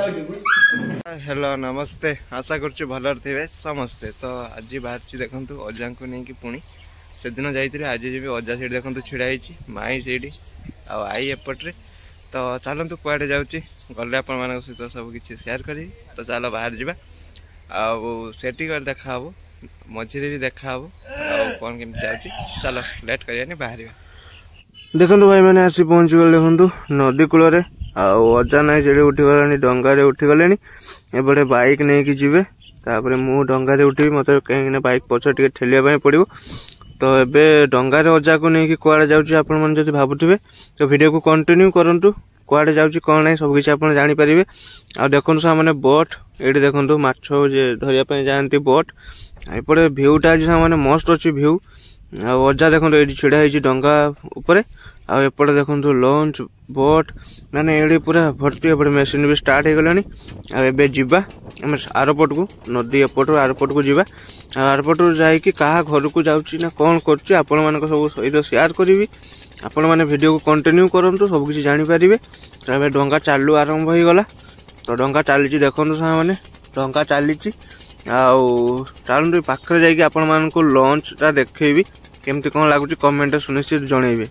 Hello नमस्ते आशा कर भल थे समस्ते। तो आज बाहर देखूँ अजा को लेकिन पुणी से दिन जाइए आज जी अजा से देखूँ ढड़ा माई से आई एपट्रे। तो चलतु कड़े जाऊँगी गले आपण मान सहित सब किसी सेयार करी। तो चल बाहर जावा आठी देखा मझे भी देखा कौन केमी जाऊँगी। चलो लेट कर बाहर देखो भाई मैंने आसी पहुँची गले देखो नदी कूल अजा ना से उठीगला डंगार उठीगले एपटे बाइक नहीं कि जीवे तापर मु डंगार उठी मत कहीं बाइक पछ टे ठेलिया पड़ो। तो एबे डंगार अजा को लेकिन कुआड़े जाऊँगी आपण मैंने जब भावुवे तो वीडियो को कंटिन्यू करूँ कुआड़े जाऊँगी कौन ना सब किसी आप जानीपारे। आ देखो मैंने बोट ये देखो माछ धरिया जाती बोट एपटे भ्यूटा आज मैंने मस्त अच्छी भ्यू। अजा देखो ये छिड़ा डंगा उपरे आपटे देखो लंच बोट माने ये पूरा भर्ती एपटे मेसीन भी स्टार्ट हो गलानी। आबे जीवा आम आरपट को नदी एपट आरपट को जीवा आरपट जाकि क्या घर को जाऊँगी ना कौन कर आपण मान सब सहित सेयार करी। आपण मैंने वीडियो को कंटिन्यू करूँ सब किसी जानीपारे। तो डंगा चालू आरंभ हो गला। तो डंगा चली देखो मैंने डंगा चली चलते पाखे जाकि आपण मान को लंचटा देखेबी केमती कौन लगुच कमेंट सुनिश्चित जनइबे।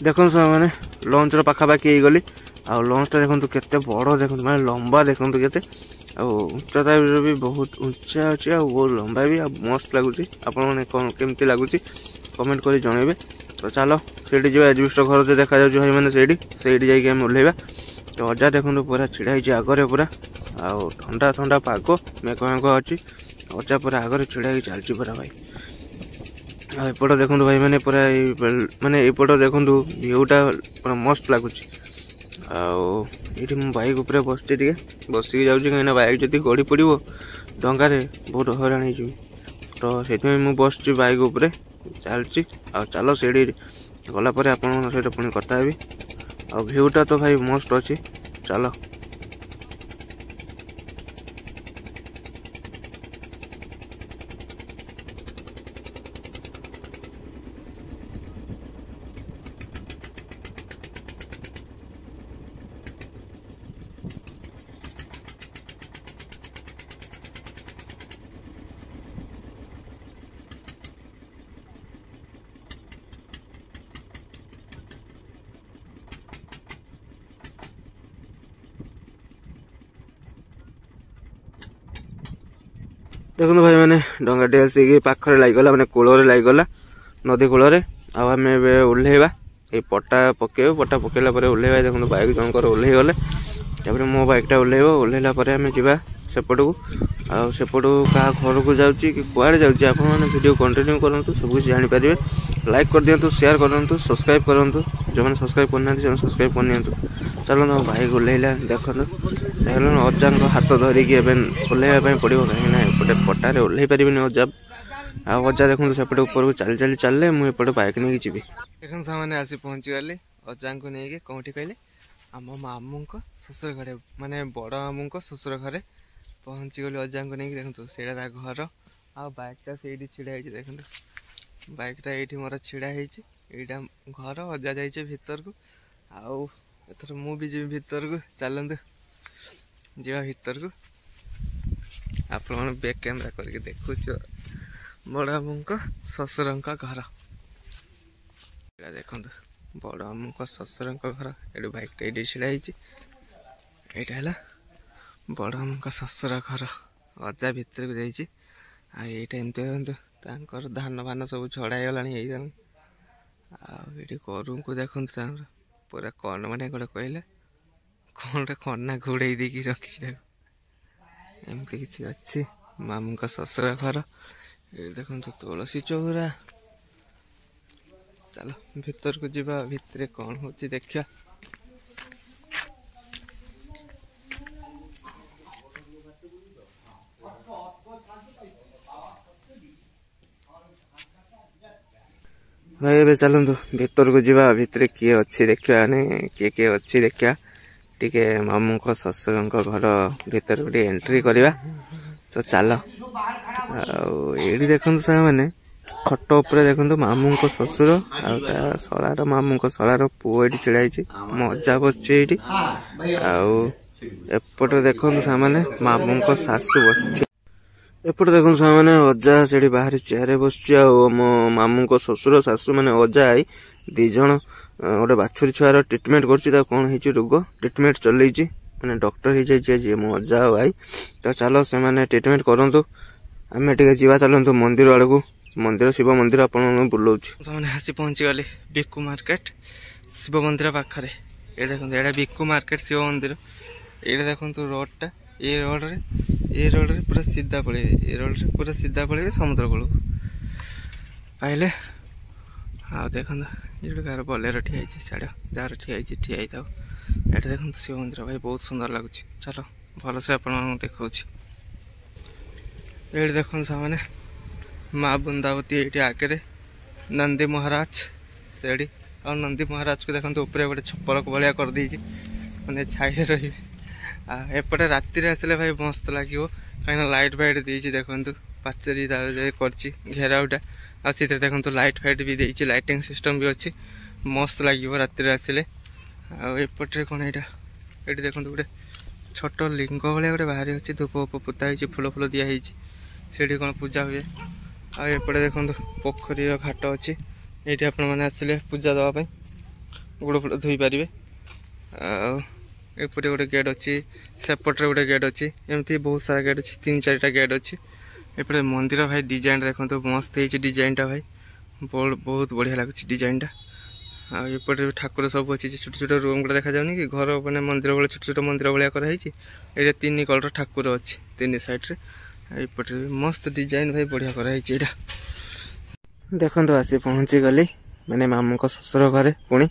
देखो मैंने लंच पाखापाखि गली आ लंचटा देखो केते बड़ देखो मैंने लंबा देखो केते उच्चता भी बहुत उच्चा अच्छी आ बहुत लंबा भी मस्त लगुच। आपण मैंने कौन केमती लगुच कमेंट कर जनइबे। तो चलो सीठी जो एजबिस्ट घर जो देखा जाऊँ भाई मैंने से जाइए ओह्लैवा। तो अजा देखो पूरा छिड़ा आगे पूरा आउ ठंडा ठंडा पाग मेघ मेघ अच्छी अजा पूरा आगे छिड़ा चलती पूरा भाई। एपट देखो भाई मैंने पूरा माने एपट देखो भ्यूटा पूरा मस्त लगुच। ये मु बाइक उपर बसटी बसिक जाऊँ कहीं बाइक जब गड़ी पड़ो डंगार बहुत हैरान हो। तो से मुझे बस बाइक उपर चलची चलो सीढ़ी गलापर आप सहित पुणी कथा हेबी। आ भ्यूटा तो भाई मस्त अच्छी चलो। देखो भाई मैंने डंगाटी आसिक पाखे लगिगला मैंने कूल लगिगला नदी कूल आम ओह्लैवा ये पटा पकेब पटा पकेला ओह्लैवा। देखो बाइक जनकर ओह्लै गले मो बाइकटा ओह्लैब ओह्लैला आम जा सेपट को आसेपट क्या घर को जाऊँगी कि कुआड़े जाऊँगी आप वीडियो कंटिन्यू करूँ सब कुछ जानीपारे। लाइक कर दिंतु शेयर करूँ सब्सक्राइब करूँ जो मैंने सब्सक्राइब करना सब्सक्राइब कर। चलो ना बाइक ओह्लैला देखो अजा हाथ धरिकी ओह्लैवा पड़ो कहीं एपटे पटारे ओह्लै पारे अजा अजा देखो सेपटे ऊपर को चली चली चलले मुझे बाइक नहीं जी देखो सामने आसी पहुँची गली अजा को लेकिन कौटी कहले आम मामू शशुर घरे माने बड़ मामू शशुर घरे पहुँची गली अजा को लेकिन देखो से घर आ बाइकटा से छिड़ा देखो बाइकटा ये मोर छिड़ा यहाँ घर अजा जाइए भीतर को आउर मुझे जी भीतर को चलतु जा भीतर को आप बैक कैमेरा करके देखु बड़ मामू शशुर घर देखो बड़ मामू शशुर घर ये बाइकटा ये छिड़ा यहाँ बड़ मामू शशुर घर अजा भीतर को जाइए एमती धान भान सब छड़ा गला ये करू को देखो पूरा कौन मैंने गोटे कहले कौन कना घोड़े देकी रखी एमती किसी अच्छी मामू शशुर घर ये देखो तुलसी चौरा। चलो भीतर को जीवा भितर कौन हो देखा। भाई ए चलतु भीतर को जीवा भितर किए अच्छी देखा किए किए अच्छी देखा टिके मामू शशुर घर भीतर को एंट्री करवा। तो चल ये देखो मैंने खट उपर देखो मामू को ससुर आलार मामू को शलार पुओ ये छिड़ाई मजा बस एपटे देखो सामने मामू को सासू बस एपटे देखो सामने अजा से बाहर चेयर बस मो मामू को ससुर सासू मैंने अजा आई दीज गोटे बाछुरी छुआर ट्रिटमेंट कर कौन हो रोग ट्रिटमेंट चल मैंने डॉक्टर हो जाए मो अजा आई तो चलो से मैंने ट्रिटमेंट करूँ आम टे जा चलतु मंदिर आड़ को मंदिर शिव मंदिर आप बुलाऊँ आसी पहुँची गली बिकु मार्केट शिव मंदिर पाखे ये देखो ये बिकु मार्केट शिव मंदिर ये देखो रोडटा ये रोड रे पूरा सीधा पड़े ये रोड रे पूरा सीधा पड़े समुद्र कूल को पाइले आ देखो ये कार बोलेरो ठिया छाड़ जार ठिया ठिया था ये देखो शिव मंदिर भाई बहुत सुंदर लगुच चलो भलसे आप देखा ये देखो सामने माँ बृंदावती ये आगे नंदी महाराज से और नंदी महाराज को देखते ऊपर गोटे छपर भाया कर दी मैंने छाई रही एपटे राति आसले भाई मस्त लगे कहीं लाइट फाइट देती देखो पाचेरी कर घेराउटा आते देखो लाइट फाइट भी देती लाइटिंग सिस्टम भी अच्छी मस्त लगे राति आसले आएपटे कौन ये देखो गोटे छोट लिंग भाया गोटे बाहरी अच्छी धूप उप पोता फूल फूल दिखाई से कौन पूजा हुए आएपटे देखो पोखरी घाट अच्छी ये आप पूजा देवाई गोड़ फुड़ धोई पारे एपटे गोटे गेट अच्छी सेपटे गोटे गेट अच्छी एमती बहुत सारा गेट अच्छी 3-4टा गेट अच्छी एपटे मंदिर भाई डिजाइन देखो मस्त है डिजाइनटा भाई बहुत बढ़िया लगुच डिजाइनटा आएपटे ठाकुर सब अच्छी छोट छोट रूम गुड़ा देखा जाऊनी कि घर मैंने मंदिर भाई छोट छोट मंदिर भाया कराई ये 3 कलर ठाकुर अच्छी 3 साइड एपटे मस्त डिजाइन भाई बढ़िया कराई देखो आसी पहुँची गली मैंने मामू को ससुर घरे पुणी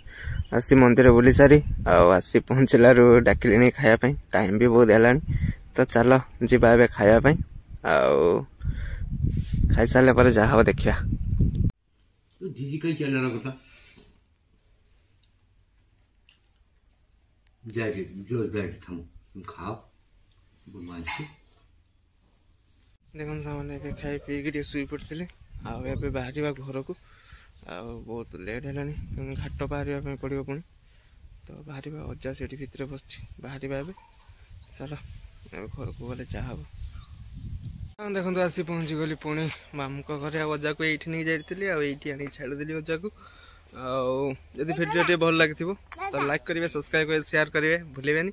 आसी मंदिर बुली सारी आसी पहुँचल डाकिले खायापी टाइम भी बहुत है तो चलो जीवा ए खायापी खाई सारे पर जहाँ हम देखा देखो सामने खाई पी शुई पड़ते आए बाहर घर को बहुत लेट है घाट बाहर पड़ो पुणी तो बाहर अजा से भितर बस बाहर चलो घर को गले चाह देखो आसी पहुँची गली पुणी मामू को घरे अजा को ये नहीं जाइली आनी छाड़देली अजा को आदि भिडियो भल लगी तो लाइक करेंगे सब्सक्राइब करेंगे शेयर करेंगे भूलें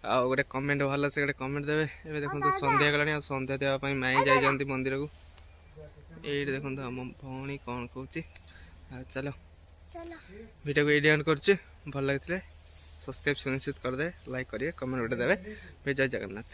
आ गोटे कमेंट भल से गोटे कमेंट देवे ये देखो संध्या गलानी आ संध्या देवाई माई जाइए मंदिर को ये देखो आम भौणी कौन कौची चलो वीडियो को एंड कर भल लगे सब्सक्राइब सुनिश्चित करदे लाइक करेंगे कमेंट गोटे देवे जय जगन्नाथ।